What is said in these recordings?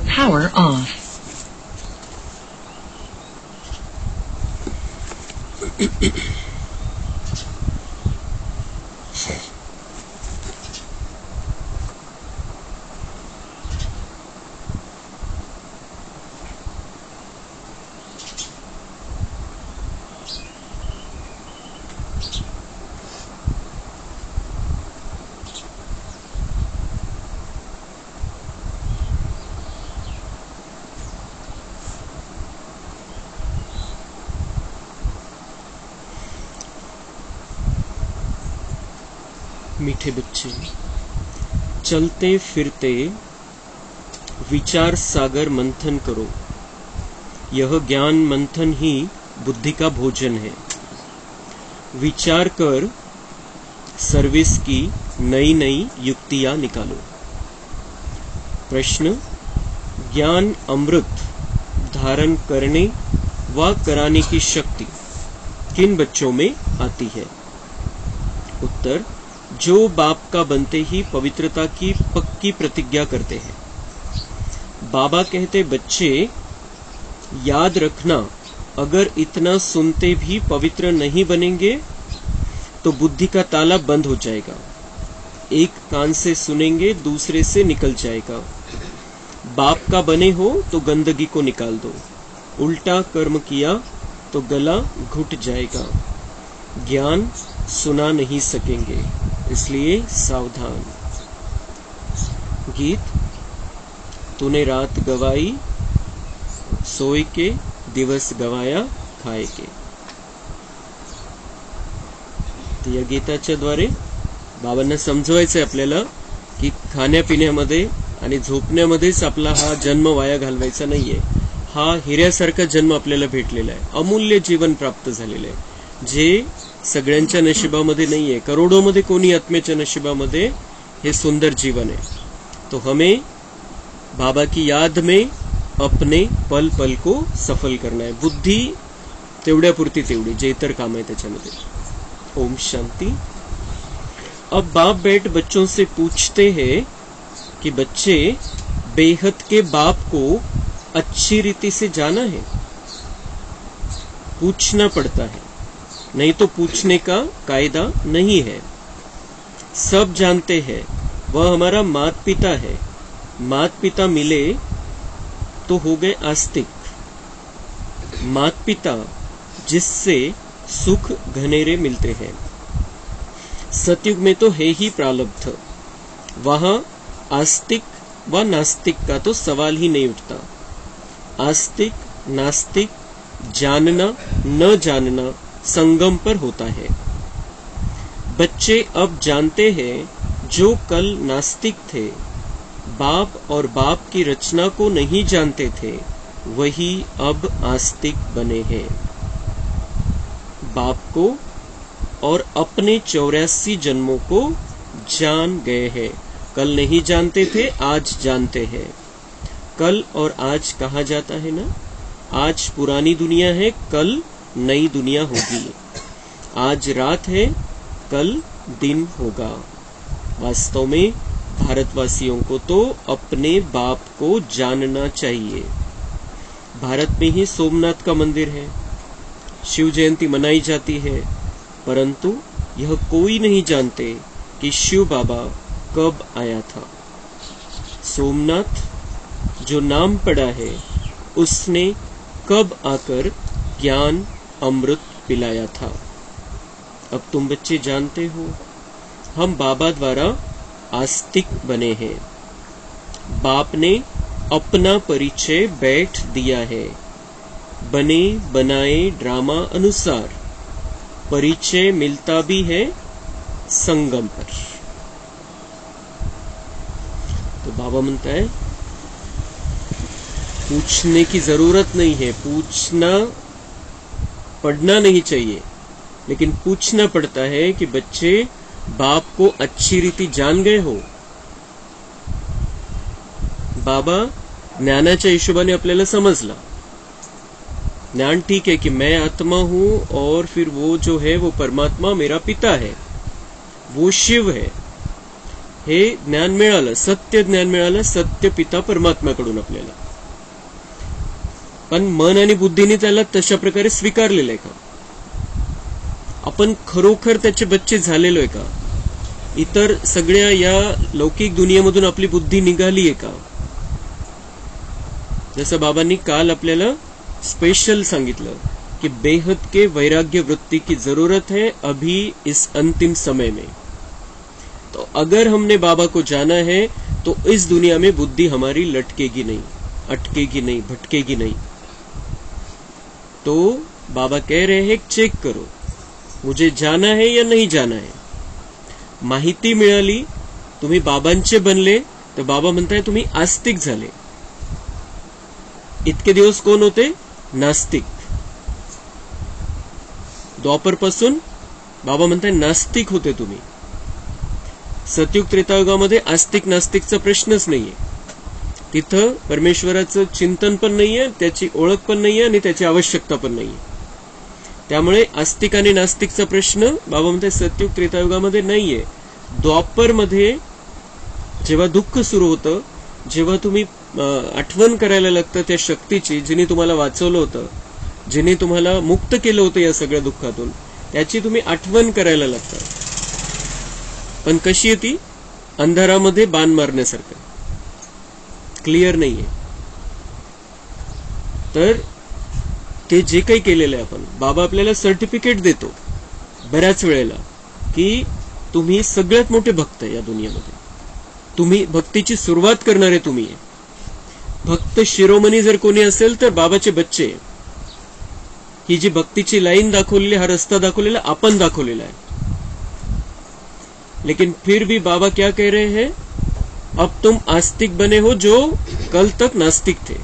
Power off. मीठे बच्चे, चलते फिरते विचार सागर मंथन करो। यह ज्ञान मंथन ही बुद्धि का भोजन है। विचार कर सर्विस की नई नई युक्तियां निकालो। प्रश्न, ज्ञान अमृत धारण करने व कराने की शक्ति किन बच्चों में आती है? उत्तर, जो बाप का बनते ही पवित्रता की पक्की प्रतिज्ञा करते हैं। बाबा कहते, बच्चे याद रखना, अगर इतना सुनते भी पवित्र नहीं बनेंगे तो बुद्धि का ताला बंद हो जाएगा। एक कान से सुनेंगे, दूसरे से निकल जाएगा। बाप का बने हो तो गंदगी को निकाल दो। उल्टा कर्म किया तो गला घुट जाएगा। ज्ञान सुना नहीं सकेंगे, इसलिए सावधान। गीत, तूने रात गवाई सोए के, दिवस गवाया खाए के। या गीताच्या द्वारे बाबांना समजवायचंय आपल्याला की खाण्यापिण्यामध्ये आणि झोपण्यामध्येच आपला हा जन्म वाया घालवायचा नाहीये। हा हिऱ्यासारखा जन्म आपल्याला भेटलेला आहे, अमूल्य जीवन प्राप्त झालेलं आहे, जे सगळ्यांच्या नशिबामध्ये नाहीये। करोडोमध्ये कोणी आत्म्याच्या नशिबामध्ये हे सुंदर जीवन है। तो हमें बाबा की याद में अपने पल पल को सफल करना है। बुद्धि तेवढ्यापुरती तेवढी, जे इतर काम आहे त्याच्यामध्ये। ओम शांति। अब बाप बैठ बच्चों से पूछते हैं कि बच्चे, बेहद के बाप को अच्छी रीति से जाना है? पूछना पड़ता है, नहीं तो पूछने का कायदा नहीं है। सब जानते हैं वह हमारा माता पिता है। माता पिता मिले तो हो गए आस्तिक। माता पिता जिससे सुख घनेरे मिलते हैं। सतयुग में तो है ही प्रारब्ध, वहां आस्तिक व नास्तिक का तो सवाल ही नहीं उठता। आस्तिक नास्तिक, जानना न जानना संगम पर होता है। बच्चे अब जानते हैं जो कल नास्तिक थे, बाप और बाप की रचना को नहीं जानते थे, वही अब आस्तिक बने हैं। बाप को और अपने 84 जन्मों को जान गए हैं। कल नहीं जानते थे, आज जानते हैं। कल और आज कहा जाता है ना, आज पुरानी दुनिया है, कल नई दुनिया होगी। आज रात है, कल दिन होगा। वास्तव में भारतवासियों को तो अपने बाप को जानना चाहिए। भारत में ही सोमनाथ का मंदिर है, शिव जयंती मनाई जाती है, परंतु यह कोई नहीं जानते कि शिव बाबा कब आया था। सोमनाथ जो नाम पड़ा है, उसने कब आकर ज्ञान अमृत पिलाया था। अब तुम बच्चे जानते हो, हम बाबा द्वारा आस्तिक बने हैं। बाप ने अपना परिचय बैठ दिया है। बने बनाए ड्रामा अनुसार परिचय मिलता भी है संगम पर। तो बाबा म्हणता है, पूछने की जरूरत नहीं है, पूछना पढ़ना नहीं चाहिए, लेकिन पूछना पड़ता है कि बच्चे बाप को अच्छी रीति जान गए हो। बाबा ज्ञानाच्या हिशोबाने आपल्याला समजला। ज्ञान ठीक है कि मैं आत्मा हूं और फिर वो जो है वो परमात्मा मेरा पिता है, वो शिव है, हे ज्ञान मिळालं, सत्य ज्ञान मिळालं, सत्य पिता परमात्म्याकडून आपल्याला. पण मन आणि बुद्धीने त्याला तशा प्रकारे स्वीकारलेलं आहे का? आपण खरोखर त्याचे बच्चे झालेलो आहे का? इतर सगळ्या या लौकिक दुनियेमधून आपली बुद्धी निघाली आहे का? जसं बाबांनी काल आपल्याला स्पेशल सांगितलं कि बेहद के वैराग्य वृत्ति की जरूरत है अभी इस अंतिम समय में. तो अगर हमने बाबा को जाना है तो इस दुनिया में बुद्धि हमारी लटकेगी नहीं, अटकेगी नहीं, भटकेगी नहीं. तो बाबा कह रहे हैं चेक करो, मुझे जाना है या नहीं जाना है. माहिती मिळाली, तुम्ही बाबांचे बनले, तर बाबा म्हणताय तुम्ही आस्तिक झाले. इतके दिवस कोण होते? नास्तिक. द्वापर पासून बाबा म्हणताय नास्तिक होते तुम्ही. सतयुग त्रेतायुगामध्ये आस्तिक नास्तिकचा प्रश्नच नाहीये. तिथं परमेश्वराचं चिंतन पण नाहीये, त्याची ओळख पण नाहीये आणि त्याची आवश्यकता पण नाहीये. त्यामुळे आस्तिक आणि नास्तिकचा प्रश्न बाबा म्हणताय सतयुग त्रेतायुगामध्ये नाहीये. द्वापर मध्ये जेव्हा दुःख सुरू होतं, जेव्हा तुम्ही आठवण करायला लागतं त्या शक्तीची जिने तुम्हाला वाचवलं होतं, जिने तुम्हाला मुक्त केलं होतं या सगळ्या दुःखातून, त्याची तुम्ही आठवण करायला लागता. पण कशी आहे ती? अंधारामध्ये बाण मारण्यासारखं, क्लिअर नाहीये. तर ते जे काही केलेलं आहे आपण, बाबा आपल्याला सर्टिफिकेट देतो बऱ्याच वेळेला की तुम्ही सगळ्यात मोठे भक्त या दुनियेमध्ये, तुम्ही भक्तीची सुरुवात करणारे तुम्ही आहे. भक्त शिरोमणी जर कोणी असेल तर बाबाचे बच्चे. ही जी भक्तीची लाईन दाखवलेली, हा रस्ता दाखवलेला आपण दाखवलेला है. लेकिन फिर भी बाबा क्या कह रहे हैं? अब तुम आस्तिक बने हो जो कल तक नास्तिक थे.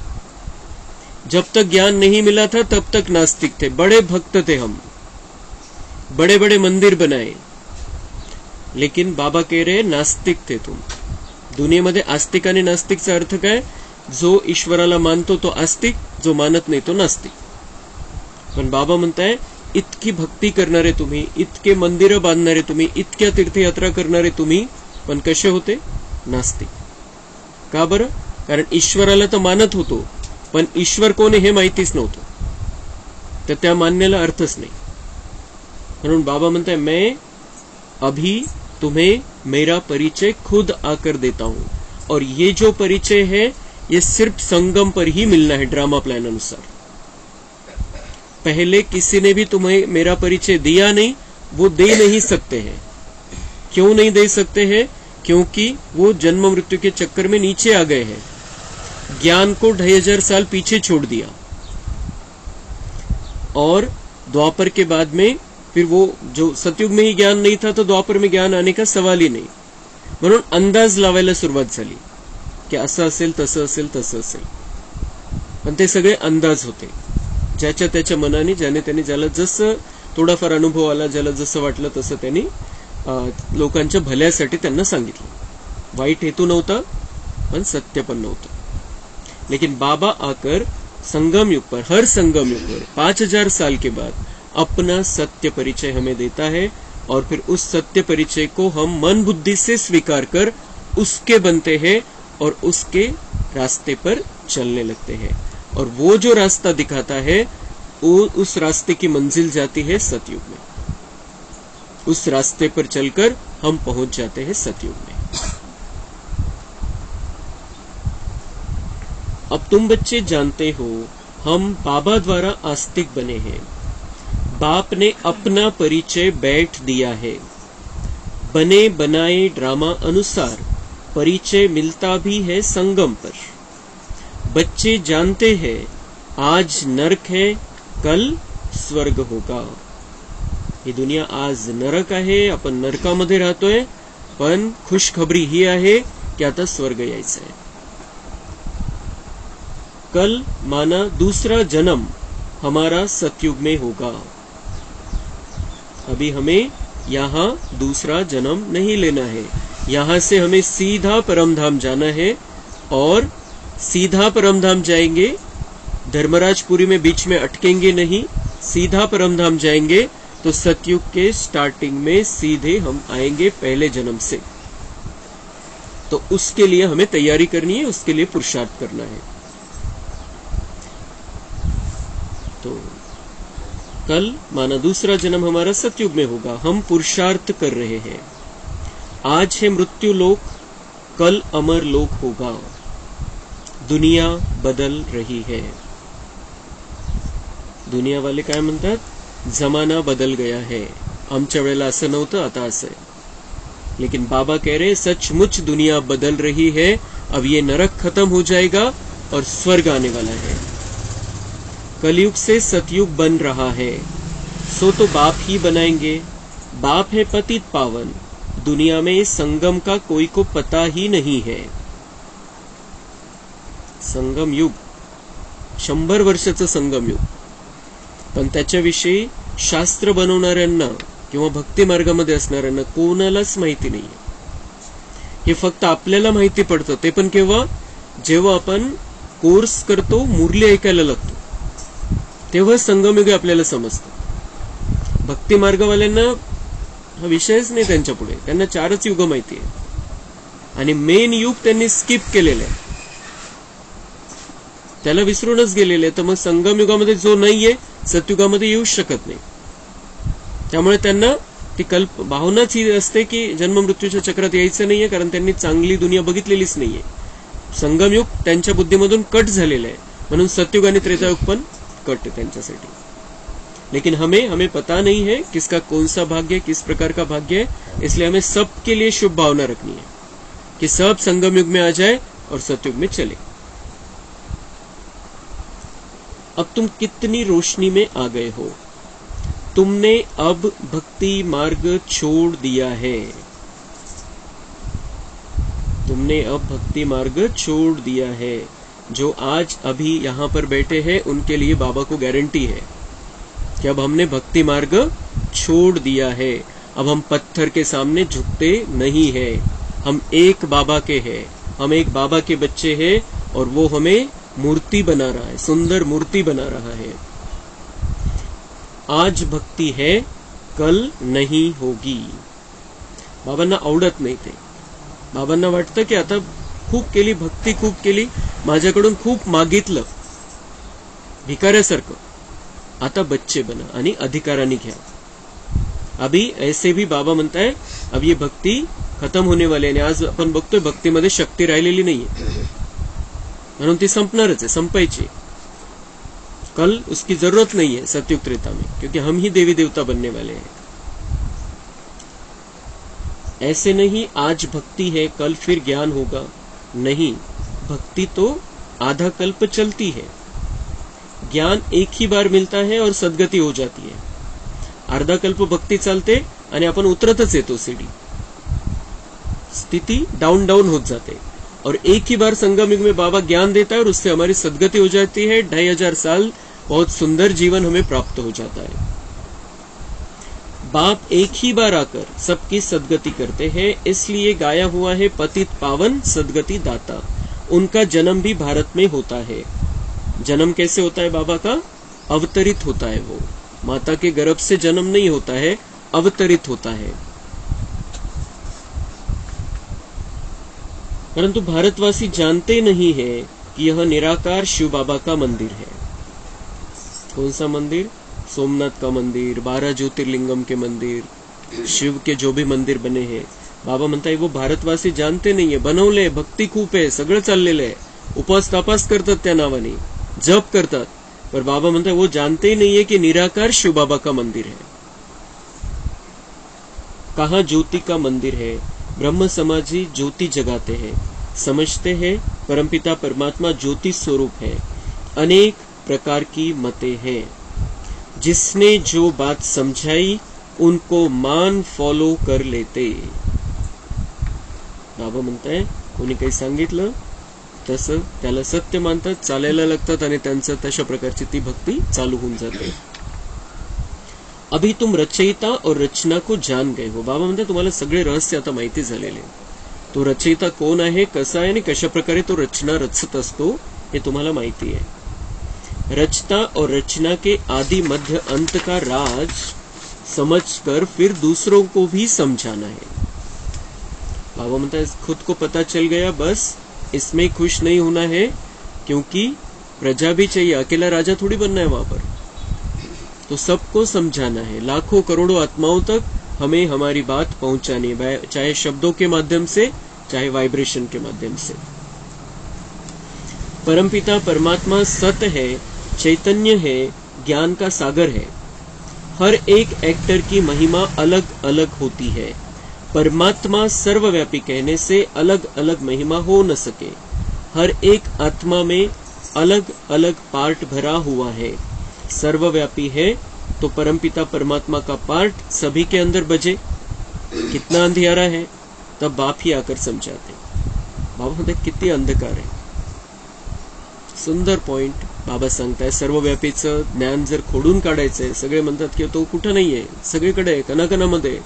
जब तक ज्ञान नहीं मिला था तब तक नास्तिक थे. बड़े भक्त थे हम, बड़े बड़े मंदिर बनाए, लेकिन बाबा कह रहे नास्तिक थे तुम. दुनियेमध्ये आस्तिक आणि नास्तिकचा अर्थ काय? जो ईश्वराला मानतो तो आस्तिक, जो मानत नाही तो नास्तिक. पण बाबा म्हणताय इतकी भक्ती करणारे तुम्ही, इतके मंदिरं बांधणारे तुम्ही, इतक्या तीर्थयात्रा करणारे तुम्ही, पण कसे होते? नास्तिक. का बरं? कारण ईश्वराला तर मानत होतो, पण ईश्वर कोण हे माहितीच नव्हतं, तर त्या मान्याला अर्थच नाही. म्हणून बाबा म्हणताय मैं अभी तुम्हें मेरा परिचय खुद आकर देता हूं, और ये जो परिचय है ये सिर्फ संगम पर ही मिलना है ड्रामा प्लान अनुसार. पहले किसी ने भी तुम्हें मेरा परिचय दिया नहीं, वो दे नहीं सकते हैं. क्यों नहीं दे सकते हैं? क्योंकि वो जन्म मृत्यु के चक्कर में नीचे आ गए हैं, ज्ञान को 2500 साल पीछे छोड़ दिया. और द्वापर के बाद में फिर वो जो सतयुग में ही ज्ञान नहीं था, तो द्वापर में ज्ञान आने का सवाल ही नाही. म्हणून अंदाज लावायला सुरुवात झाली की असं असेल, तसं असेल, तसं असेल. पण ते सगळे अंदाज होते, ज्याच्या त्याच्या मनाने, ज्याने त्याने, ज्याला जसं थोडाफार अनुभव आला, ज्याला जसं वाटलं तसं त्यांनी लोकांच्या भल्यासाठी त्यांना सांगितलं. वाईट हेतू नव्हता, पण सत्य पण नव्हतं. लेकिन बाबा आकर संगम युग पर, हर संगम युग पर 5000 साल के बाद अपना सत्य परिचय हमें देता है, और फिर उस सत्य परिचय को हम मन बुद्धि से स्वीकार कर उसके बनते हैं और उसके रास्ते पर चलने लगते हैं. और वो जो रास्ता दिखाता है, वो उस रास्ते की मंजिल जाती है सतयुग में. उस रास्ते पर चलकर हम पहुंच जाते हैं सतयुग में. अब तुम बच्चे जानते हो हम बाबा द्वारा आस्तिक बने हैं. बाप ने अपना परिचय बैठ दिया है. बने बनाए ड्रामा अनुसार परिचय मिलता भी है संगम पर. बच्चे जानते हैं आज नरक है, कल स्वर्ग होगा. ही दुनिया आज नरक आहे, आपण नरकामध्ये राहतोय, पण खुशखबरी ही आहे की आता स्वर्ग यायचा आहे. कल माना दूसरा जन्म हमारा सतयुग में होगा. अभी हमें यहाँ दूसरा जन्म नहीं लेना है, यहाँ से हमें सीधा परमधाम जाना है. और सीधा परमधाम जाएंगे, धर्मराजपुरी में बीच में अटकेंगे नहीं, सीधा परमधाम जाएंगे तो सतयुग के स्टार्टिंग में सीधे हम आएंगे पहले जन्म से. तो उसके लिए हमें तैयारी करनी है, उसके लिए पुरुषार्थ करना है। तो कल माना दूसरा जन्म हमारा सतयुग में होगा, हम पुरुषार्थ कर रहे हैं। आज है मृत्यु लोक, कल अमर लोक होगा। दुनिया बदल रही है। दुनिया वाले काय म्हणतात, जमाना बदल गया है। आमच्या वेळेला असं नव्हतं, आता असं आहे। लेकिन बाबा कह रहे सचमुच दुनिया बदल रही है। अब ये नरक खत्म हो जाएगा और स्वर्ग आने वाला है। कलयुग से सतयुग बन रहा है, सो तो बाप ही बनाएंगे। बाप है पतित पावन, दुनिया में इस संगम का कोई को पता ही नहीं है। संगम युग 100 वर्षाचं संगम युग, पण त्याच्याविषयी शास्त्र बनवणाऱ्यांना किंवा भक्ती मार्गामध्ये असणाऱ्यांना कोणालाच माहिती नाहीये। हे फक्त आपल्याला माहिती पडतं, ते पण केव्हा, जेव्हा आपण कोर्स करतो, मुरली ऐकायला लागतो, तेव्हा संगमयुग आपल्याला समजतं। भक्ती मार्गवाल्यांना हा विषयच नाही त्यांच्या पुढे, त्यांना 4च युग माहिती आहे आणि मेन युग त्यांनी स्किप केलेलं आहे, त्याला विसरूनच गेलेले आहे। तर मग संगम युगामध्ये जो नाहीये सतयुगामध्ये येऊच शकत नाही। त्यामुळे त्यांना ती भावनाच ही असते की जन्म मृत्यूच्या चक्रात यायचं नाहीये, कारण त्यांनी चांगली दुनिया बघितलेलीच नाहीये। संगमयुग त्यांच्या बुद्धीमधून कट झालेलं आहे, म्हणून सतयुग आणि त्रेतायुग पण कट है त्यांच्यासाठी। लेकिन हमें पता नहीं है किसका कौन सा भाग्य है, किस प्रकार का भाग्य है, इसलिए हमें सबके लिए शुभ भावना रखनी है कि सब संगम युग में आ जाए और सतयुग में चले। अब तुम कितनी रोशनी में आ गए हो, तुमने अब भक्ति मार्ग छोड़ दिया है। तुमने अब भक्ति मार्ग छोड़ दिया है। जो आज अभी यहां पर बैठे हैं उनके लिए बाबा को गारंटी है कि अब हमने भक्ति मार्ग छोड़ दिया है। अब हम पत्थर के सामने झुकते नहीं है, हम एक बाबा के हैं, हम एक बाबा के बच्चे हैं और वो हमें मूर्ति बना रहा है, सुंदर मूर्ति बना रहा है। आज भक्ति है, कल नहीं होगी। बाबांना आवडत नाही ते, बाबांना वाटतं की आता खूप केली, भक्ती खूप केली, माझ्याकडून खूप मागितलं भिकाऱ्यासारखं, आता बच्चे बना आणि अधिकाराने घ्या। अभी ऐसे भी बाबा म्हणताय अब ये भक्ति खत्म होने वाली आहे। आणि आज आपण बघतोय भक्तीमध्ये शक्ती राहिलेली नाहीये, म्हणून ती संपणारच आहे, संपायची। कल उसकी जरूरत नहीं है सतयुग त्रेता में, क्योंकि हम ही देवी देवता बनने वाले हैं। ऐसे नहीं आज भक्ति है कल फिर ज्ञान होगा, नहीं, भक्ति तो आधा कल्प चलती है। ज्ञान एक ही बार मिलता है और सद्गति हो जाती है। अर्धा कल्प भक्ती चालते आणि आपण उतरतच येतो, सीडी स्थिति डाउन डाउन होत जाते और एक ही बार संगम युग में बाबा ज्ञान देता है और उससे हमारी सद्गति हो जाती है। 2500 साल बहुत सुंदर जीवन हमें प्राप्त हो जाता है। बाप एक ही बार आकर सबकी सद्गति करते हैं, इसलिए गाया हुआ है पतित पावन सद्गति दाता। उनका जन्म भी भारत में होता है। जन्म कैसे होता है बाबा का? अवतरित होता है। वो माता के गर्भ से जन्म नहीं होता है, अवतरित होता है। परंतु भारतवासी जानते नहीं है कि यह निराकार शिव बाबा का मंदिर है। कौन सा मंदिर? सोमनाथ का मंदिर, 12 ज्योतिर्लिंगम के मंदिर, शिव के जो भी मंदिर बने हैं, बाबा म्हणताय वो भारतवासी जानते नाहीये। बनवले, भक्ती खूप आहे, सगळं चाललेलं आहे, उपास तापास करतात त्या नावाने, जप करतात, पर बाबा म्हणताय वो जानते ही नहीं है कि निराकार शिव बाबा का मंदिर है। कहाँ ज्योति का मंदिर है? ब्रह्म समाजी ज्योति जगाते हैं, समझते हैं परमपिता परमात्मा ज्योति स्वरूप है। अनेक प्रकार की मतें हैं, जिसने जो बात समझाई उनको मान फॉलो कर लेते। बाबा म्हणताय कोणी काही सांगितलं तसं त्याला सत्य मानतात, चालायला लागतात आणि त्यांचं तशा प्रकारची ती भक्ती चालू होऊन जाते। अभी तुम रचयिता और रचना को जान गए हो। बाबा म्हणतात तुम्हाला सगळे रहस्य आता माहिती झालेले। तो रचयिता कोण आहे, कसा आहे आणि कशा प्रकारे तो रचना रचत असतो हे तुम्हाला माहिती आहे। रचता और रचना के आदि मध्य अंत का राज समझकर फिर दूसरों को भी समझाना है। बाबा म्हणता है खुद को पता चल गया, बस इसमें खुश नहीं होना है, क्योंकि प्रजा भी चाहिए, अकेला राजा थोड़ी बनना है वहां पर। तो सबको समझाना है, लाखों करोड़ों आत्माओं तक हमें हमारी बात पहुंचानी है, चाहे शब्दों के माध्यम से, चाहे वाइब्रेशन के माध्यम से। परमपिता परमात्मा सत्य है, चैतन्य है, ज्ञान का सागर है। हर एक एक्टर की महिमा अलग अलग होती है। परमात्मा सर्वव्यापी कहने से अलग अलग महिमा हो न सके। हर एक आत्मा में अलग अलग पार्ट भरा हुआ है। सर्वव्यापी है तो परमपिता परमात्मा का पार्ट सभी के अंदर बजे। कितना अंधियारा है, तब बाप ही आकर समझाते। बाबा म्हणते किती अंधकार आहे। सुंदर पॉइंट बाबा सांगताय, सर्वव्यापीचं ज्ञान जर खोडून काढायचंय, सगळे म्हणतात की तो कुठं नाहीये, सगळीकडे आहे, कणाकणामध्ये,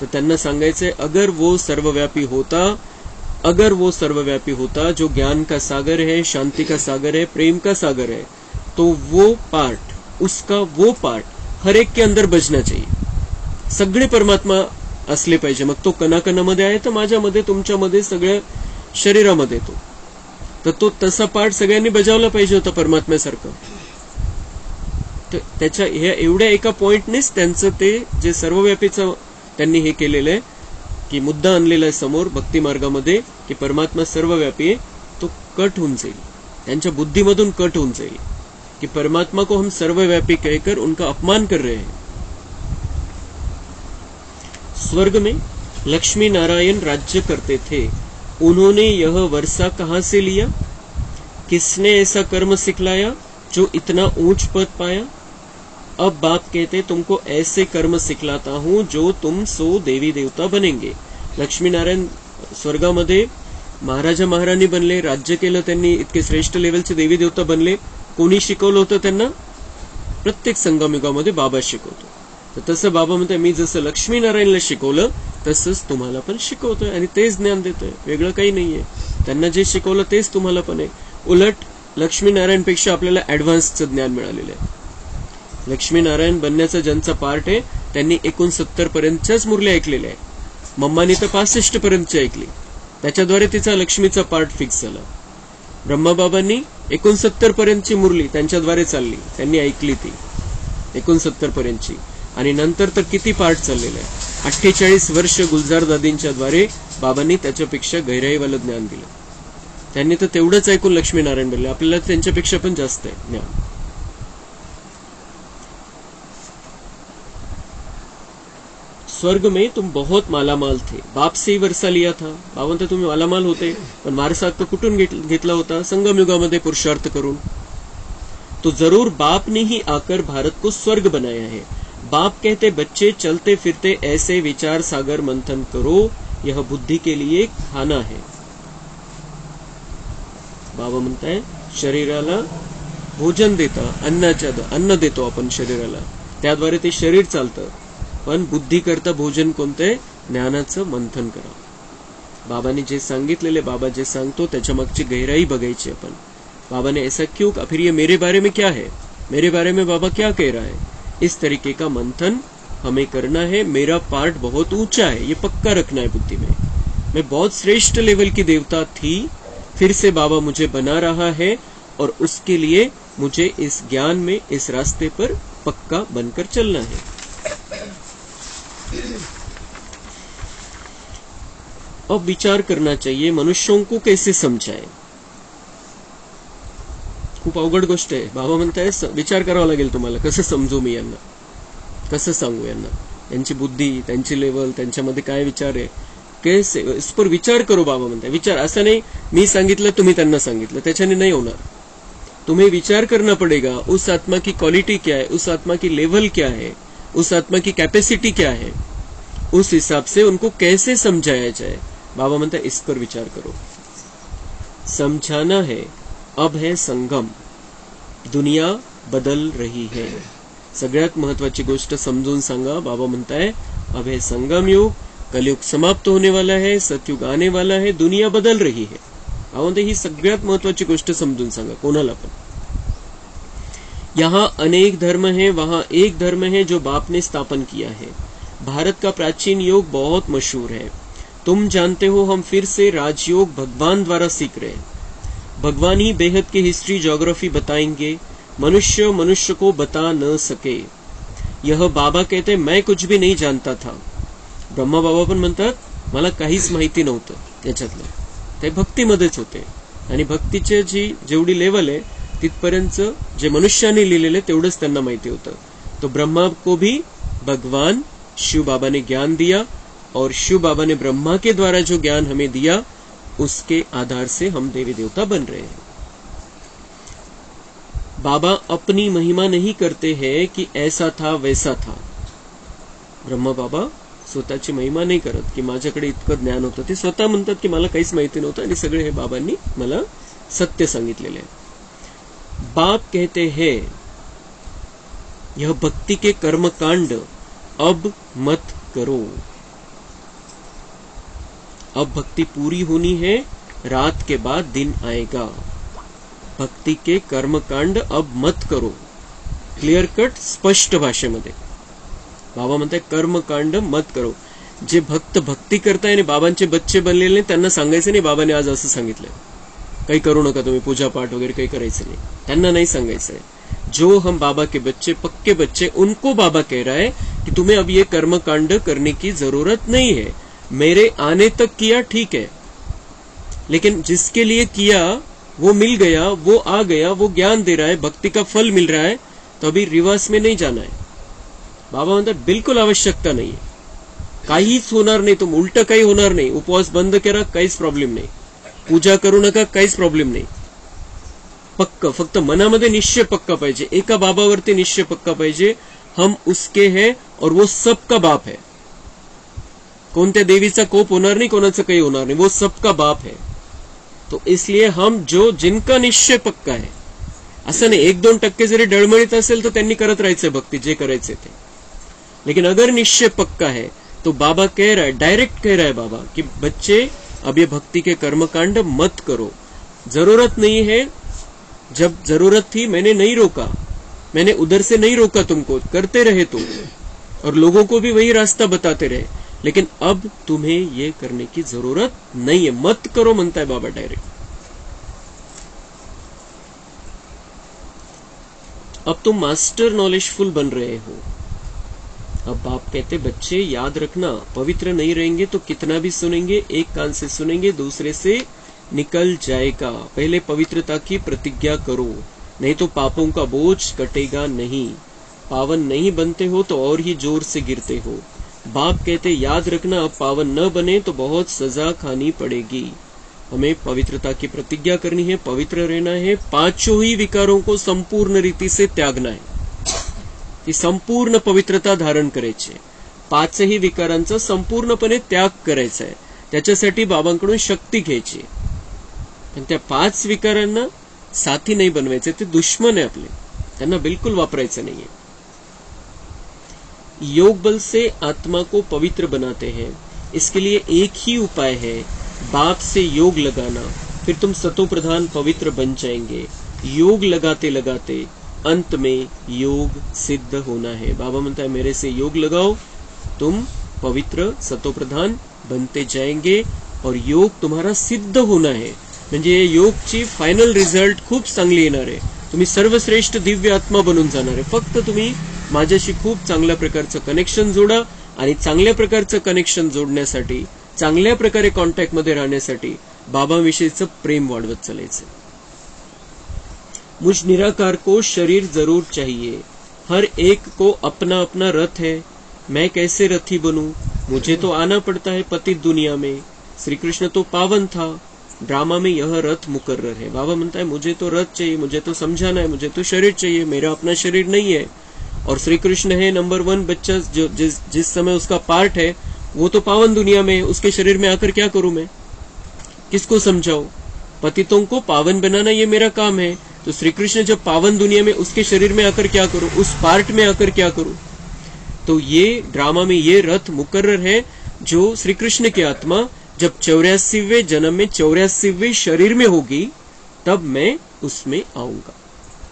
तर त्यांना सांगायचंय अगर वो सर्वव्यापी होता जो ज्ञान का सागर है, शांति का सागर है, प्रेम का सागर है, तो वो पार्ट हर एक के अंदर बजना चाहिए। सगळे परमात्मा असले पाहिजे। मग तो कणाकणामध्ये आहे तर माझ्यामध्ये, तुमच्यामध्ये, सगळ्या शरीरामध्ये तो तसा पार्ट सगळ्यांनी बजावला पाहिजे होता परमात्म्यासारखं। तर त्याच्या ह्या एवढ्या एका पॉइंटनेच त्यांचं ते जे सर्वव्यापीचं त्यांनी हे केलेलं आहे की मुद्दा आणलेला आहे समोर भक्ती मार्गामध्ये की परमात्मा सर्वव्यापी आहे, तो कट होऊन जाईल, त्यांच्या बुद्धीमधून कट होऊन जाईल कि परमात्मा को हम सर्वव्यापी कहकर उनका अपमान कर रहे हैं। स्वर्ग में लक्ष्मी नारायण राज्य करते थे, उन्होंने यह वर्षा कहां से लिया? किसने ऐसा कर्म सिखलाया जो इतना ऊंच पद पाया? अब बाप कहते तुमको ऐसे कर्म सिखलाता हूं जो तुम सो देवी देवता बनेंगे। लक्ष्मी नारायण स्वर्गामध्ये महाराजा महाराणी बनले, राज्य केलं त्यांनी, इतके श्रेष्ठ लेवलचे देवी देवता बनले। कोणी शिकवलं होतं त्यांना? प्रत्येक संगमयुगामध्ये बाबा शिकवतो। तर तसं बाबा म्हणते मी जसं लक्ष्मी नारायणला शिकवलं तसंच तुम्हाला पण शिकवतोय आणि तेच ज्ञान देतोय, वेगळं काही नाहीये। त्यांना जे शिकवलं तेच तुम्हाला पण आहे। उलट लक्ष्मी नारायणपेक्षा आपल्याला ऍडव्हान्सचं ज्ञान मिळालेलं आहे। लक्ष्मी नारायण बनण्याचा ज्यांचा पार्ट आहे त्यांनी 69 पर्यंतच्याच मुरल्या ऐकलेल्या आहेत। मम्मानी तर 65 पर्यंतची ऐकली, त्याच्याद्वारे तिचा लक्ष्मीचा पार्ट फिक्स झाला। ब्रह्माबाबांनी 69 पर्यंतची मुरली त्यांच्याद्वारे चालली, त्यांनी ऐकली ती 69 पर्यंतची, आणि नंतर तर किती पार्ट चाललेला आहे। 48 वर्ष गुलजार दादींच्या द्वारे बाबांनी त्याच्यापेक्षा गहराईवालं ज्ञान दिलं। त्यांनी तर तेवढंच ऐकून लक्ष्मीनारायण बनले, आपल्याला त्यांच्यापेक्षा पण जास्त आहे ज्ञान। स्वर्ग में तुम बहुत मालामाल थे, बाप से ही वर्षा लिया था। बाबा तर तुम्ही मालामाल होते, पण वारसा हक्क कुठून घेतला होता? संगमयुगामध्ये पुरुषार्थ करून। तो जरूर बाप ने ही आकर भारत को स्वर्ग बनाया है। बाप कहते बच्चे चलते फिरते ऐसे विचार सागर मंथन करो, यह बुद्धि के लिए खाना है। बाबा म्हणताय शरीराला भोजन देता, अन्न देतो आपण शरीराला, त्याद्वारे ते शरीर चालतं, पण बुद्धी करता भोजन कोणते? ज्ञानाचं मंथन करा। बाबाने जे सांगितलेले, बाबा जे सांगतो त्याच्या मागची गहराई बघायची आपण। बाबा ने ऐसा क्यों, फिर ये मेरे बारे में क्या है, मेरे बारे में बाबा क्या कह रहा है, इस तरीके का मंथन हमें करना है। मेरा पार्ट बहुत ऊंचा है, ये पक्का रखना है बुद्धि में। मैं बहुत श्रेष्ठ लेवल की देवता थी, फिर से बाबा मुझे बना रहा है, और उसके लिए मुझे इस ज्ञान में, इस रास्ते पर पक्का बनकर चलना है। अब विचार करना चाहिए मनुष्यों को कैसे समजाए। खूप अवघड गोष्ट आहे। बाबा म्हणताय विचार करावा लागेल तुम्हाला, कसं समजू मी यांना, कसं सांगू यांना, यांची बुद्धी, त्यांची लेवल, त्यांच्यामध्ये काय विचार आहे, कैसे इस पर विचार करो। बाबा म्हणताय विचार, असं नाही मी सांगितलं तुम्ही त्यांना सांगितलं, त्याच्याने नाही होणार। तुम्हें विचार करना पड़ेगा उस आत्मा की क्वालिटी क्या है, उस आत्मा की लेवल क्या है, उस आत्मा की कैपेसिटी क्या है, उस हिसाब से उनको कैसे समझाया जाए। बाबा म्हणता इस पर विचार करो। समझाना है, अब है संगम, दुनिया बदल रही है। सगळ्यात महत्वाची गोष्ट समजून सांगा। बाबा म्हणताय अब है संगम युग, कलयुग समाप्त होने वाला है, सतयुग आने वाला है, दुनिया बदल रही है। बाबा म्हणताय ही सगळ्यात महत्वाची गोष्ट समजून सांगा कोणाला पण। यहाँ अनेक धर्म है, वहां एक धर्म है जो बाप ने स्थापन किया है। भारत का प्राचीन योग बहुत मशहूर है। तुम जानते हो हम फिर से राजयोग भगवान द्वारा सीख रहे हैं। भगवान ही बेहद की हिस्ट्री ज्योग्राफी बताएंगे, मनुष्य मनुष्य को बता न सके। यह बाबा कहते मैं कुछ भी नाही जानता था. ब्रह्मा बाबा पण म्हणतात मला काहीच माहिती नव्हतं याच्यातलं. ते भक्तीमध्येच होते आणि भक्तीचे जी जेवढी लेवल आहे तिथपर्यंत जे मनुष्याने लिहिलेले तेवढंच त्यांना माहिती होतं. तो ब्रह्मा को भी भगवान शिव बाबा ने ज्ञान दिया और शिव बाबा ने ब्रह्मा के द्वारा जो ज्ञान हमें दिया उसके आधार से हम देवी देवता बन रहे हैं. बाबा अपनी महिमा नहीं करते हैं कि ऐसा था वैसा था. ब्रह्मा बाबा स्वतःची महिमा नाही करत की माझ्याकडे इतकं ज्ञान होतं. ते स्वतः म्हणतात की मला काहीच माहिती नव्हतं आणि सगळे हे बाबांनी मला सत्य सांगितलेले आहे. बाप कहते हैं यह भक्ति के कर्मकांड अब मत करो. अब भक्ति पूरी होनी है, रात के बाद दिन आएगा. भक्ति के कर्मकांड अब मत करो. क्लिअर कट स्पष्ट भाषेमध्ये बाबा म्हणतात कर्मकांड मत करो. जे भक्त भक्ती करताय आणि बाबांचे बच्चे बनलेले त्यांना सांगायचं नाही बाबाने आज असं सांगितलंय काही करू नका तुम्ही पूजा पाठ वगैरे काही करायचं नाही. त्यांना नाही सांगायचं है. जो हम बाबा के बच्चे पक्के बच्चे उनको बाबा कह रहा है कि तुम्हें अब ये कर्मकांड करने की जरूरत नहीं है. मेरे आने तक किया ठीक है, लेकिन जिसके लिए किया वो मिल गया, वो आ गया, वो ज्ञान दे रहा है, भक्ति का फल मिल रहा है, तो अभी रिवर्स में नहीं जाना है. बाबा म्हणतात बिलकुल आवश्यकता नाही. काहीच होणार नाही, तुम उलट काही होणार नाही. उपवास बंद करा काहीच प्रॉब्लेम नाही, पूजा करू नका काहीच प्रॉब्लेम नाही. पक्क फक्त मनामध्ये निश्चय पक्का पाहिजे. एका बाबावरती निश्चय पक्का पाहिजे, हम उसके हैं और वो सबका बाप है. कोणत्या देवीचा कोप होणार नाही, कोणाचं काही होणार नाही, वो सबका बाप है. तो इसलिए हम जो जिनका निश्चय पक्का है, असं नाही 1-2% जरी डळमळीत असेल तर त्यांनी करत राहायचंय भक्ती जे करायचे ते. लेकिन अगर निश्चय पक्का है तो बाबा कह रहा है, डायरेक्ट कह रहा है बाबा कि बच्चे अब ये भक्ति के कर्मकांड मत करो. जरूरत नहीं है, जब जरूरत थी मैंने नहीं रोका, मैंने उधर से नहीं रोका तुमको, करते रहे तुम और लोगों को भी वही रास्ता बताते रहे, लेकिन अब तुम्हें ये करने की जरूरत नहीं है, मत करो म्हणताय बाबा डायरेक्ट. अब तुम मास्टर नॉलेजफुल बन रहे हो. अब बाप कहते बच्चे याद रखना, पवित्र नहीं रहेंगे तो कितना भी सुनेंगे, एक कान से सुनेंगे दूसरे से निकल जाएगा. पहले पवित्रता की प्रतिज्ञा करो, नहीं तो पापों का बोझ कटेगा नहीं. पावन नहीं बनते हो तो और ही जोर से गिरते हो. बाप कहते याद रखना, अब पावन न बने तो बहुत सजा खानी पड़ेगी. हमें पवित्रता की प्रतिज्ञा करनी है, पवित्र रहना है, 5 ही विकारों को संपूर्ण रीति से त्यागना है. ती संपूर्ण पवित्रता धारण करायची. 5ही विकारांचा संपूर्णपणे त्याग करायचा आहे. त्याच्यासाठी बाबांकडून शक्ती घ्यायची. पण त्या 5 विकारांना साथी नाही बनवायचे, ते दुश्मन आहे आपले, त्यांना बिलकुल वापरायचं नाहीये. योग बल से आत्मा को पवित्र बनाते हैं. इसके लिए एक ही उपाय है, बाप से योग लगाना. फिर तुम सतो प्रधान पवित्र बन जाएंगे. योग लगाते लगाते अंत में योग सिद्ध होना है. बाबा म्हणता है मेरे से योग लगाओ, तुम पवित्र सतो प्रधान बनते जाएंगे और योग तुम्हारा सिद्ध होना है. म्हणजे योगची फायनल रिझल्ट खूप चांगली येणार आहे. तुम्ही सर्वश्रेष्ठ दिव्य आत्मा बनून जाणार आहे. फक्त तुम्ही माझ्याशी खूप चांगल्या प्रकारचं कनेक्शन जोडा आणि चांगल्या प्रकारचं कनेक्शन जोडण्यासाठी, चांगल्या प्रकारे कॉन्टॅक्ट मध्ये राहण्यासाठी बाबाविषयीचं प्रेम वाढवत चालायचं. मुझ निराकार को शरीर जरूर चाहिए. हर एक को अपना अपना रथ है. मैं कैसे रथी बनूं? मुझे तो आना पड़ता है पतित दुनिया में. श्री कृष्ण तो पावन था, ड्रामा में यह रथ मुकर्रर है. बाबा म्हणता है मुझे तो रथ चाहिए, मुझे तो समझाना है, मुझे तो शरीर चाहिए, मेरा अपना शरीर नहीं है. और श्री कृष्ण है नंबर 1 बच्चा, जो जिस समय उसका पार्ट है वो तो पावन दुनिया में है. उसके शरीर में आकर क्या करूं मैं, किसको समझाऊं? पतितों को पावन बनाना ये मेरा काम है. तो श्री कृष्ण जब पावन दुनिया में, उसके शरीर में आकर क्या करूं, उस पार्ट में आकर क्या करूं? तो ये ड्रामा में ये रथ मुकर्रर है, जो श्री कृष्ण की आत्मा जब 84वें जन्म में 84वें शरीर में होगी तब मैं उसमें आऊंगा.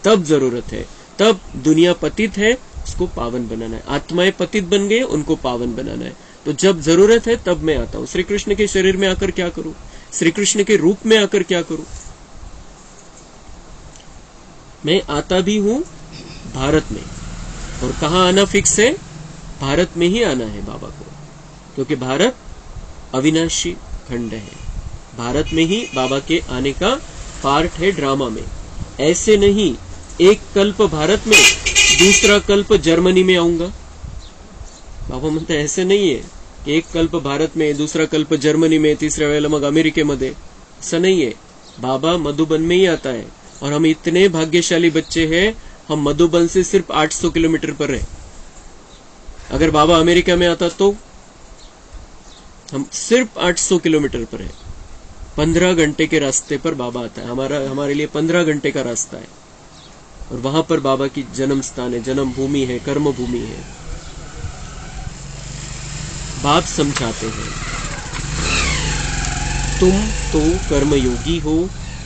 तब जरूरत है, तब दुनिया पतित है, उसको पावन बनाना है. आत्माएं पतित बन गए, उनको पावन बनाना है. तो जब जरूरत है तब मैं आता हूं। श्री कृष्ण के शरीर में आकर क्या करूं, श्री कृष्ण के रूप में आकर क्या करूं? मैं आता भी हूं भारत में, और कहां आना फिक्स है? भारत में ही आना है बाबा को, क्योंकि भारत अविनाशी खंड है। भारत में ही बाबा के आने का पार्ट है ड्रामा में। ऐसे नहीं एक कल्प भारत में, दूसरा कल्प जर्मनी में आऊंगा। बाबा म्हणते ऐसे नहीं है कि एक कल्प भारत में, दूसरा कल्प जर्मनी में, तीसऱ्या वेळेला मग अमेरिकेमध्ये। ऐसा नहीं है। बाबा मधुबन में ही आता है, और हम इतने भाग्यशाली बच्चे हैं, हम मधुबन से सिर्फ 800 किलोमीटर पर है। अगर बाबा अमेरिका में आता तो हम सिर्फ 800 किलोमीटर पर है। 15 घंटे के रास्ते पर बाबा आता है। हमारे लिए 15 घंटे का रास्ता है, और वहां पर बाबा की जन्म स्थान है, जन्म भूमि है, कर्म भूमि है। बाप समझाते हैं, तुम तो कर्मयोगी हो,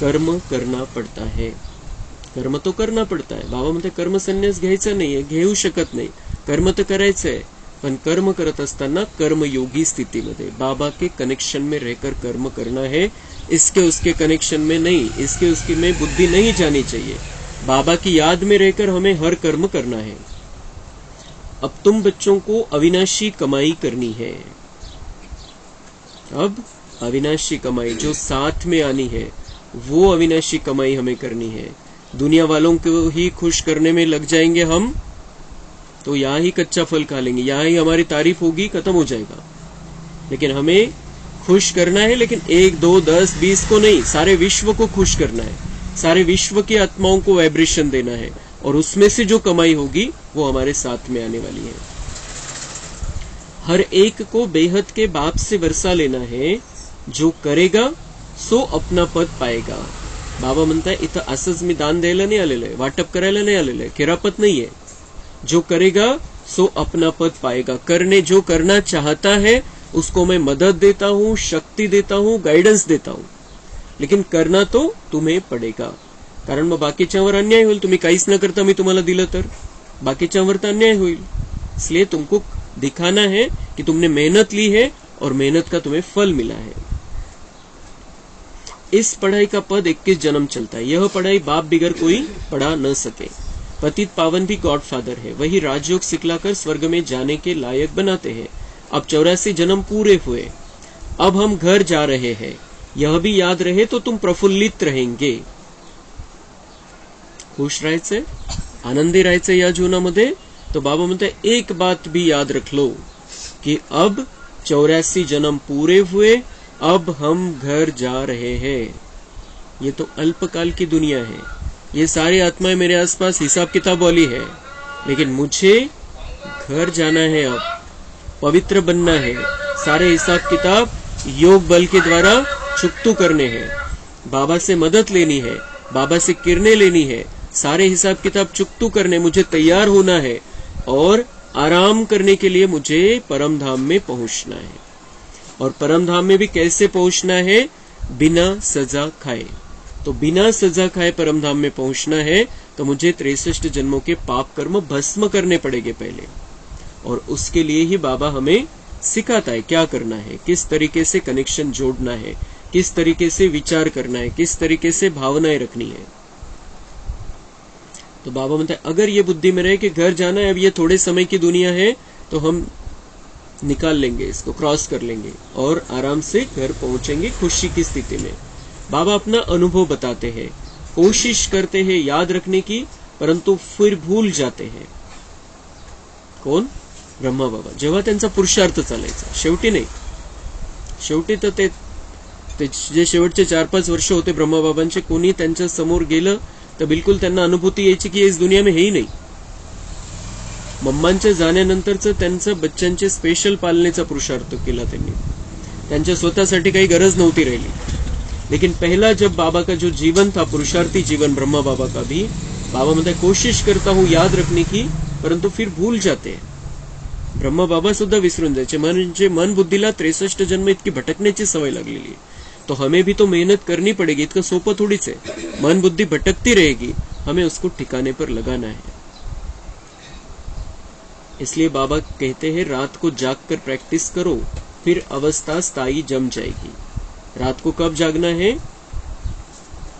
कर्म करना पड़ता है। कर्म तो करना पड़ता है। बाबा म्हणते कर्म संन्यास घ्यायचा नाहीये, घेऊ शकत नाही, कर्म तर करायचंय, पण कर्म करत असताना कर्मयोगी स्थितीमध्ये बाबा के कनेक्शन में रहकर कर्म करना है। इसके उसके कनेक्शन में नहीं, इसके उसके में बुद्धि नहीं जानी चाहिए। बाबा की याद में रहकर हमें हर कर्म करना है। अब तुम बच्चों को अविनाशी कमाई करनी है। अब अविनाशी कमाई जो साथ में आनी है, वो अविनाशी कमाई हमें करनी है। दुनिया वालों को ही खुश करने में लग जाएंगे हम, तो यहां ही कच्चा फल खा लेंगे, यहां ही हमारी तारीफ होगी, खत्म हो जाएगा। लेकिन हमें खुश करना है, लेकिन 1, 2, 10, 20 को नहीं, सारे विश्व को खुश करना है। सारे विश्व की आत्माओं को वाइब्रेशन देना है, और उसमें से जो कमाई होगी वो हमारे साथ में आने वाली है। हर एक को बेहद के बाप से वर्षा लेना है। जो करेगा सो अपना पद पाएगा। बाबा म्हणताय इथं असंच मी दान द्यायला नाही आलेलं आहे, वाटप करायला नाही आलेलं आहे, किरापत नाहीये। जो करेगा सो अपना पद पाएगा। जो करना चाहता है उसको मैं मदद देता हूं, शक्ति देता हूं, गाइडेंस देता हूं, लेकिन करना तो तुम्हें पडेगा। कारण मग बाकीच्यांवर अन्याय होईल। तुम्ही काहीच न करता मी तुम्हाला दिलं तर बाकीच्यांवर तर अन्याय होईल। इसलिए तुमको दिखाना है कि तुमने मेहनत ली है और मेहनत का तुम्हें फल मिला है। इस पढ़ाई का पद 21 जन्म चलता है। यह पढ़ाई बाप बिगर कोई पढ़ा न सके। पतित पावन भी गॉडफादर है, वही राजयोग सिखलाकर स्वर्ग में जाने के लायक बनाते हैं। अब 84 जन्म पूरे हुए, अब हम घर जा रहे हैं। यह भी याद रहे तो तुम प्रफुल्लित रहेंगे। खुश राहायचंय, आनंदी राहायचंय या जीवनामध्ये। तो बाबा म्हणते एक बात भी याद रख लो कि अब 84 जन्म पूरे हुए, अब हम घर जा रहे हैं। ये तो अल्पकाल की दुनिया है। ये सारी आत्माएं मेरे आसपास हिसाब किताब वाली है, लेकिन मुझे घर जाना है। अब पवित्र बनना है। सारे हिसाब किताब योग बल के द्वारा चुकतू करने हैं। बाबा से मदद लेनी है, बाबा से किरणें लेनी है। सारे हिसाब किताब चुकतू करने मुझे तैयार होना है, और आराम करने के लिए मुझे परम धाम में पहुंचना है। और परम धाम में भी कैसे पहुंचना है? बिना सजा खाए। तो बिना सजा खाए परम धाम में पहुंचना है तो मुझे 63 जन्मों के पाप कर्म भस्म करने पड़ेंगे पहले, और उसके लिए ही बाबा हमें सिखाता है क्या करना है, किस तरीके से कनेक्शन जोड़ना है, किस तरीके से विचार करना है, किस तरीके से भावनाएं रखनी है। तो बाबा म्हणते अगर ये बुद्धि में रहे कि घर जाना है, अब ये थोड़े समय की दुनिया है, तो हम निकाल लेंगे, इसको क्रॉस कर लेंगे और आराम से घर पहुंचेंगे खुशी की स्थिति में। बाबा अपना अनुभव बताते हैं, कोशिश करते हैं याद रखने की, परंतु फिर भूल जाते हैं। कोण? ब्रह्मा बाबा। जेव्हा त्यांचा पुरुषार्थ चालायचा, शेवटी नाही, शेवटी तर ते जे शेवटचे 4-5 वर्ष होते ब्रह्मा बाबांचे, कोणी त्यांच्या समोर गेलं तर बिलकुल त्यांना अनुभूती यायची की इस दुनिया में है ही नाही। मम्मांच्या जाण्यानंतरचं त्यांचं बच्चांचे स्पेशल पालनेचा पुरुषार्थ केला त्यांनी, त्यांच्या स्वतःसाठी काही गरज नव्हती राहिली। लेकिन पहला जब बाबा का जो जीवन था, पुरुषार्थी जीवन ब्रह्मा बाबा का भी, बाबा म्हणते कोशिश करता हूं याद रखने की, परंतु फिर भूल जाते हैं। ब्रह्मा बाबा सुद्धा विसरून जायचे। म्हणजे मन बुद्धीला 63 जन्म इतकी भटकण्याची सवय लागलेली आहे। तो हमें भी तो मेहनत करनी पड़ेगी, इतना सोपं थोड़ीच है। मन बुद्धि भटकती रहेगी, हमें उसको ठिकाने पर लगाना है। इसलिए बाबा कहते हैं रात को जाग कर प्रैक्टिस करो, फिर अवस्था स्थायी जम जाएगी। रात को कब जागना है?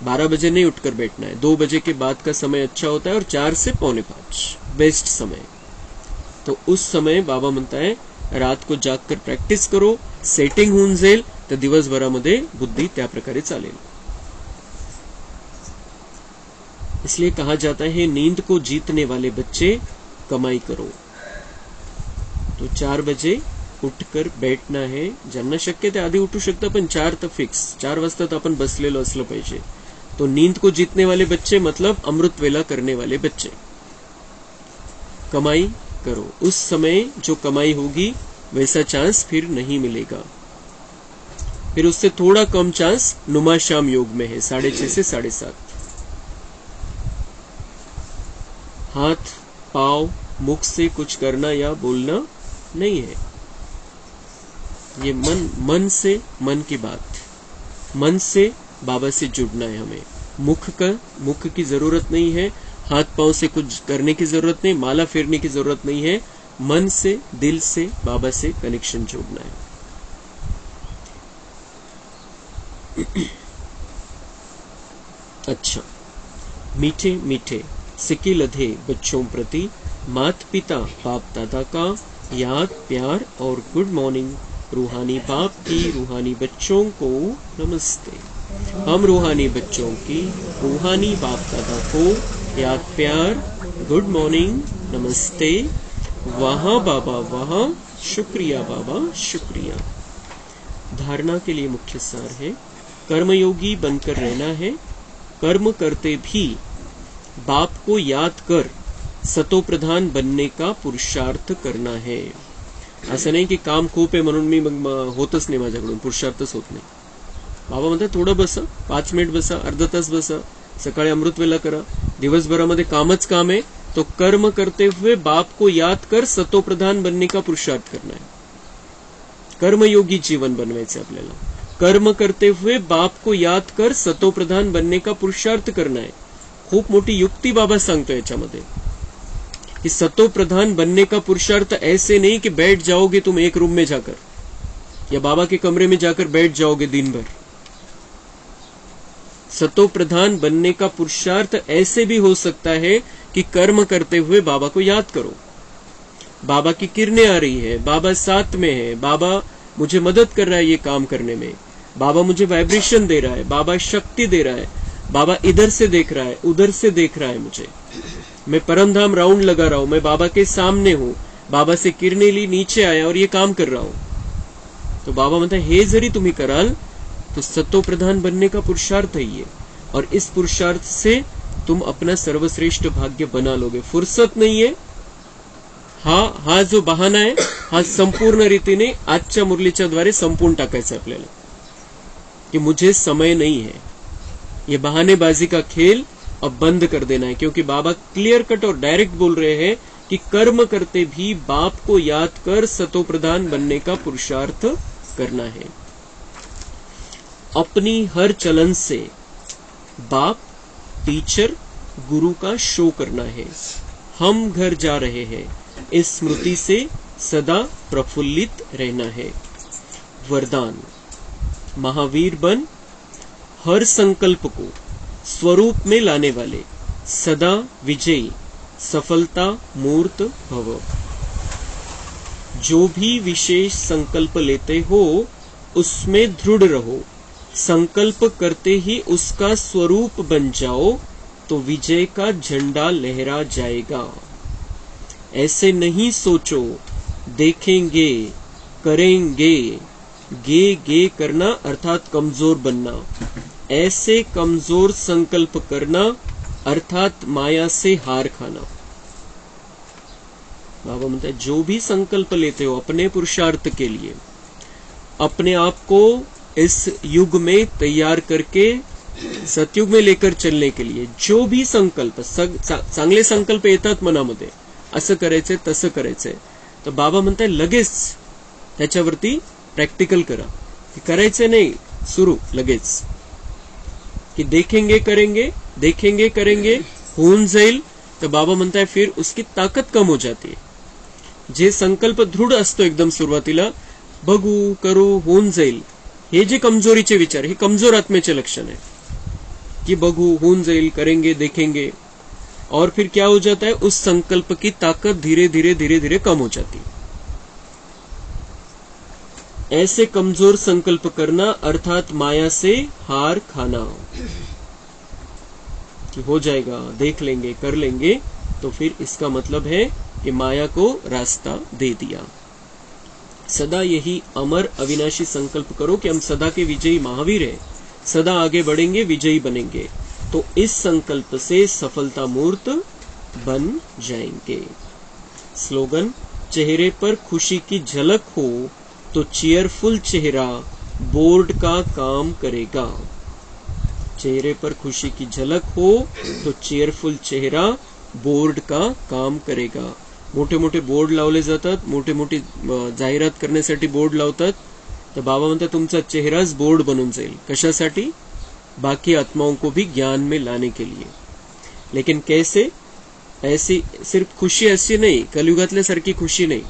12 बजे नहीं उठकर बैठना है। 2 बजे के बाद का समय अच्छा होता है और 4 से 4:45 बेस्ट समय। तो उस समय बाबा म्हणता है रात को जागकर प्रॅक्टिस करो, सेटिंग होऊन जाईल तर दिवसभरामध्ये बुद्धी त्या प्रकारे चालेल। इसलिए कहा जाता है नींद को जीतने वाले बच्चे कमाई करो। तो 4 बजे उठकर बैठना है। ज्यांना शक्य ते आधी उठू शकतं, पण 4 तर फिक्स, 4 वाजता तर आपण बसलेलो असलं पाहिजे। तो नींद को जीतने वाले बच्चे मतलब अमृत वेला करने वाले बच्चे, कमाई करो। उस समय जो कमाई होगी वैसा चांस फिर नहीं मिलेगा। फिर उससे थोड़ा कम चांस नुमा शाम योग में है, 6:30 से 7:30। हाथ पांव मुख से कुछ करना या बोलना नहीं है। ये मन से, मन की बात, मन से बाबा से जुड़ना है हमें। मुख की जरूरत नहीं है, हाथ पांव से कुछ करने की जरूरत नहीं, माला फेरने की जरूरत नहीं है। मन से, दिल से बाबा से कनेक्शन जोड़ना है। अच्छा, मीठे मीठे सिक्के लधे बच्चों प्रति माता पिता बाप दादा का याद प्यार और गुड मॉर्निंग। रूहानी बाप की रूहानी बच्चों को नमस्ते। हम रूहानी बच्चों की रूहानी बाप दादा को याद प्यार गुड मॉर्निंग नमस्ते। वहाँ बाबा वहाँ, शुक्रिया बाबा शुक्रिया। धारणा के लिए मुख्य सार है कर्मयोगी बनकर रहना है। कर्म करते भी बाप को याद कर सतोप्रधान बनने का पुरुषार्थ करना है। असं नाही की काम खूप आहे म्हणून मी मग होतच नाही, माझ्याकडून पुरुषार्थच होत नाही। बाबा म्हणतात थोडं बसा, 5 मिनिट बसा, अर्धा तास बसा, सकाळी अमृतवेला करा, दिवसभरामध्ये कामच काम आहे। तो कर्म करते हुए बाप को याद कर सतोप्रधान बनने का पुरुषार्थ करना है। कर्मयोगी जीवन बनवायचे आपल्याला। कर्म करते हुए बाप को याद कर सतोप्रधान बनने का पुरुषार्थ करना है। खूप मोठी युक्ती बाबा सांगतो याच्यामध्ये कि सतोप्रधान बनने का पुरुषार्थ ऐसे नहीं कि बैठ जाओगे तुम एक रूम में जाकर या बाबा के कमरे में जाकर बैठ जाओगे दिन भर। सतोप्रधान बनने का पुरुषार्थ ऐसे भी हो सकता है कि कर्म करते हुए बाबा को याद करो। बाबा की किरणें आ रही है, बाबा साथ में है, बाबा मुझे मदद कर रहा है ये काम करने में, बाबा मुझे वाइब्रेशन दे रहा है, बाबा शक्ति दे रहा है, बाबा इधर से देख रहा है, उधर से देख रहा है मुझे, मैं परमधाम राउंड लगा रहा हूं, मैं बाबा के सामने हूं, बाबा से किरणें ली नीचे आया और ये काम कर रहा हूं। तो बाबा म्हणता हे जरी तुम्ही कराल तो सतोप्रधान बनने का पुरुषार्थ है ये, और इस पुरुषार्थ से तुम अपना सर्वश्रेष्ठ भाग्य बना लोगे। फुर्सत नहीं है, हा जो बहाना आहे हा संपूर्ण रीतीने आजच्या मुरलीच्या द्वारे संपूर्ण टाकायचा आपल्याला कि मुझे समय नहीं है। ये बहानेबाजी का खेल अब बंद कर देना है, क्योंकि बाबा क्लियर कट और डायरेक्ट बोल रहे हैं कि कर्म करते भी बाप को याद कर सतोप्रधान बनने का पुरुषार्थ करना है। अपनी हर चलन से बाप टीचर गुरु का शो करना है। हम घर जा रहे हैं, इस स्मृति से सदा प्रफुल्लित रहना है। वरदान, महावीर बन हर संकल्प को स्वरूप में लाने वाले सदा विजयी सफलता मूर्त भव। जो भी विशेष संकल्प लेते हो उसमें दृढ़ रहो। संकल्प करते ही उसका स्वरूप बन जाओ तो विजय का झंडा लहरा जाएगा। ऐसे नहीं सोचो देखेंगे करेंगे, गे करना अर्थात कमजोर बनना। ऐसे कमजोर संकल्प करना अर्थात माया से हार खाना। बाबा म्हणता है जो भी संकल्प लेते हो अपने पुरुषार्थ के लिए, अपने आप को इस युग में तैयार करके सतयुग में लेकर चलने के लिए, जो भी संकल्प चांगले संकल्प येतात मनामध्ये, असं करायचंय तसं करायचंय, तर बाबा म्हणताय लगेच त्याच्यावरती प्रॅक्टिकल करा। की करायचं नाही, सुरू लगेच कि देखेंगे करेंगे होऊन जाईल। तर बाबा म्हणताय फिर उसकी ताकत कम हो जाती है। जे संकल्प दृढ असतो एकदम सुरुवातीला, बघू करू होऊन जाईल, हे जे कमजोरीचे विचार, हे कमजोर आत्मेचे लक्षण है कि बघू होऊन जाईल, करेंगे देखेंगे, और फिर क्या हो जाता है, उस संकल्प की ताकत धीरे धीरे धीरे धीरे कम हो जाती। ऐसे कमजोर संकल्प करना अर्थात माया से हार खाना, कि हो जाएगा, देख लेंगे, कर लेंगे, तो फिर इसका मतलब है कि माया को रास्ता दे दिया। सदा यही अमर अविनाशी संकल्प करो कि हम सदा के विजयी महावीर हैं, सदा आगे बढ़ेंगे, विजयी बनेंगे, तो इस संकल्प से सफलता मूर्त बन जाएंगे। स्लोगन, चेहरे पर खुशी की झलक हो तो चीयरफुल चेहरा बोर्ड का काम करेगा। चेहरे पर खुशी की झलक हो तो चीयरफुल चेहरा बोर्ड का काम करेगा। मोठे मोठे बोर्ड लावले जातात, मोठे मोठी जाहिरात करण्यासाठी बोर्ड लावतात, तर बाबा म्हणतात तुमचा चेहराच बोर्ड बनून जाईल। कशासाठी? बाकी आत्माओं को भी ज्ञान में लाने के लिए। लेकिन कैसे? ऐसी सिर्फ खुशी ऐसी नहीं, कलियुगातल्या सारखी खुशी नहीं,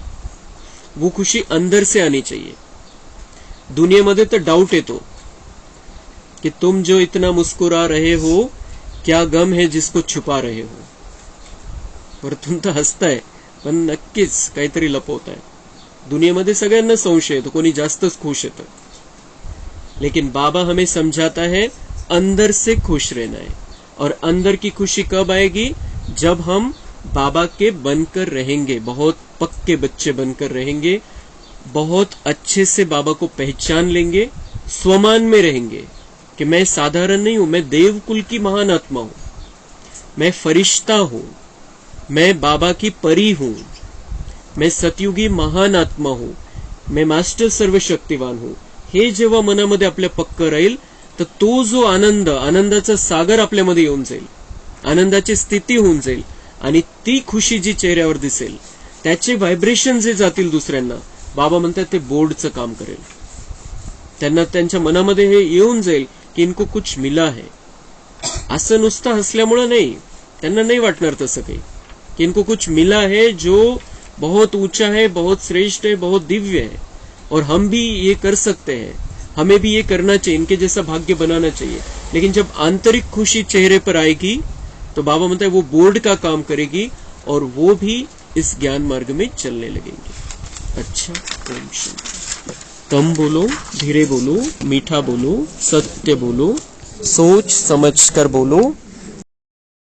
वो खुशी अंदर से आनी चाहिए। दुनियामध्ये तर डाउट येतो कि तुम जो इतना मुस्कुरा रहे हो, क्या गम है जिसको छुपा रहे हो। वरतून तर हसताय पण नक्कीच काहीतरी लपवताय। दुनियामध्ये सगळ्यांना संशय येतो, कोणी जास्तच खुश येतं, लेकिन बाबा हमें समझाता है अंदर से खुश रहना है। और अंदर की खुशी कब आएगी? जब हम बाबा के बनकर रहेंगे, बहुत पक्के बच्चे बनकर रहेंगे, बहुत अच्छे से बाबा को पहचान लेंगे, स्वमान में रहेंगे कि मैं साधारण नहीं हूं, मैं देवकुल की महान आत्मा हूं, मैं फरिश्ता हूं, मैं बाबा की परी हूं, मैं सतयुगी महान आत्मा हूं, मैं मास्टर सर्वशक्तिवान हूं। हे जेव्हा मनामध्ये आपल्या पक्क राहील, तर तो जो आनंद, आनंदाचा सागर आपल्यामध्ये येऊन जाईल, आनंदाची स्थिती होऊन जाईल, आणि ती खुशी जी चेहऱ्यावर दिसेल, त्याचे व्हायब्रेशन जे जातील दुसऱ्यांना, बाबा म्हणतात ते बोर्डचं काम करेल। त्यांना त्यांच्या मनामध्ये हे येऊन जाईल की इनको कुछ मिला है। असं नुसतं हसल्यामुळे नाही, त्यांना नाही वाटणार तसं काही कि इनको कुछ मिला है जो बहुत ऊंचा है, बहुत श्रेष्ठ है, बहुत दिव्य है, और हम भी ये कर सकते हैं, हमें भी ये करना चाहिए, इनके जैसा भाग्य बनाना चाहिए। लेकिन जब आंतरिक खुशी चेहरे पर आएगी तो बाबा म्हणता है वो बोर्ड का काम करेगी और वो भी इस ज्ञान मार्ग में चलने लगेंगे। अच्छा, ओम शांति। कम बोलो, धीरे बोलो, मीठा बोलो, सत्य बोलो, सोच समझ कर बोलो,